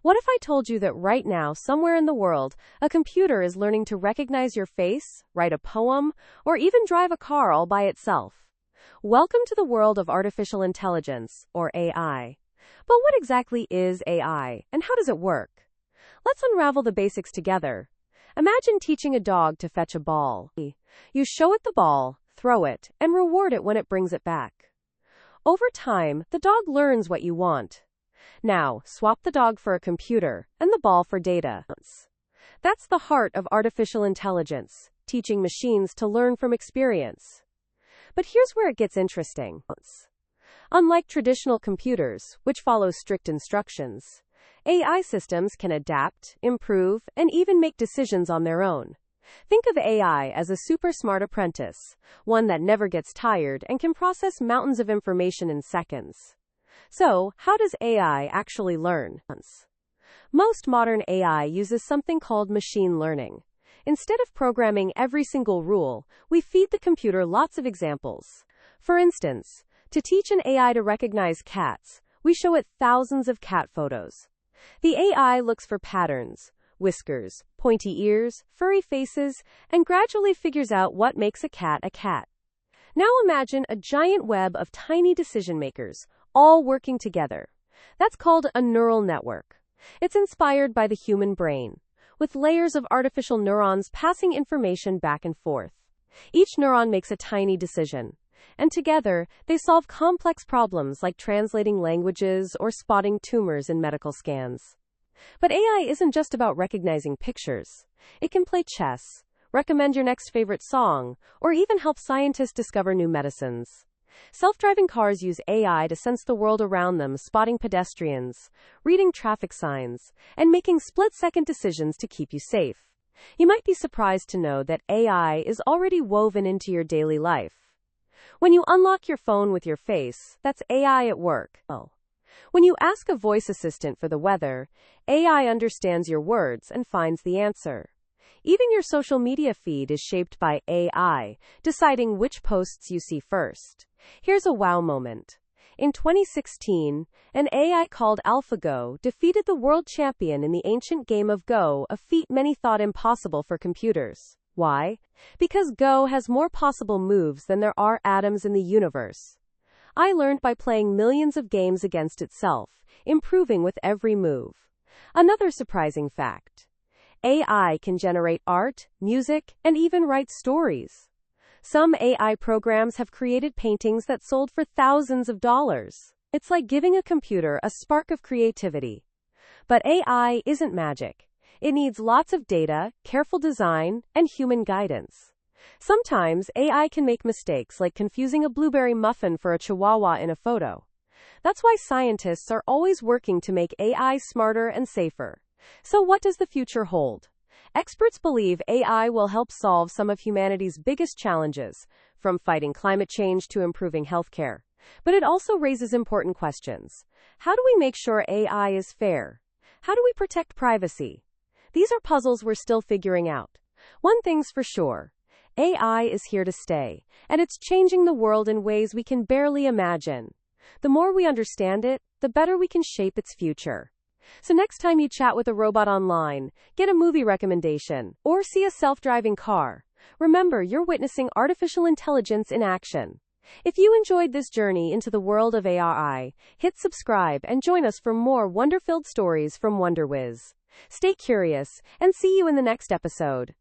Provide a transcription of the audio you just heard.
What if I told you that right now, somewhere in the world, a computer is learning to recognize your face, write a poem, or even drive a car all by itself? Welcome to the world of artificial intelligence, or AI. But what exactly is AI, and how does it work? Let's unravel the basics together. Imagine teaching a dog to fetch a ball. You show it the ball, throw it, and reward it when it brings it back. Over time, the dog learns what you want. Now, swap the dog for a computer, and the ball for data. That's the heart of artificial intelligence, teaching machines to learn from experience. But here's where it gets interesting. Unlike traditional computers, which follow strict instructions, AI systems can adapt, improve, and even make decisions on their own. Think of AI as a super smart apprentice, one that never gets tired and can process mountains of information in seconds. So, how does AI actually learn? Most modern AI uses something called machine learning. Instead of programming every single rule, we feed the computer lots of examples. For instance, to teach an AI to recognize cats, we show it thousands of cat photos. The AI looks for patterns, whiskers, pointy ears, furry faces, and gradually figures out what makes a cat a cat. Now imagine a giant web of tiny decision makers, all working together. That's called a neural network. It's inspired by the human brain, with layers of artificial neurons passing information back and forth. Each neuron makes a tiny decision, and together, they solve complex problems like translating languages or spotting tumors in medical scans. But AI isn't just about recognizing pictures. It can play chess, recommend your next favorite song, or even help scientists discover new medicines. Self-driving cars use AI to sense the world around them, spotting pedestrians, reading traffic signs, and making split-second decisions to keep you safe. You might be surprised to know that AI is already woven into your daily life. When you unlock your phone with your face, that's AI at work. When you ask a voice assistant for the weather, AI understands your words and finds the answer. Even your social media feed is shaped by AI, deciding which posts you see first. Here's a wow moment. In 2016, an AI called AlphaGo defeated the world champion in the ancient game of Go, a feat many thought impossible for computers. Why? Because Go has more possible moves than there are atoms in the universe. I learned by playing millions of games against itself, improving with every move. Another surprising fact. AI can generate art, music, and even write stories. Some AI programs have created paintings that sold for thousands of dollars. It's like giving a computer a spark of creativity. But AI isn't magic. It needs lots of data, careful design, and human guidance. Sometimes AI can make mistakes like confusing a blueberry muffin for a chihuahua in a photo. That's why scientists are always working to make AI smarter and safer. So what does the future hold? Experts believe AI will help solve some of humanity's biggest challenges, from fighting climate change to improving healthcare. But it also raises important questions. How do we make sure AI is fair? How do we protect privacy? These are puzzles we're still figuring out. One thing's for sure. AI is here to stay, and it's changing the world in ways we can barely imagine. The more we understand it, the better we can shape its future. So next time you chat with a robot online, get a movie recommendation, or see a self-driving car, remember you're witnessing artificial intelligence in action. If you enjoyed this journey into the world of AI, hit subscribe and join us for more wonder-filled stories from WonderWhiz. Stay curious, and see you in the next episode.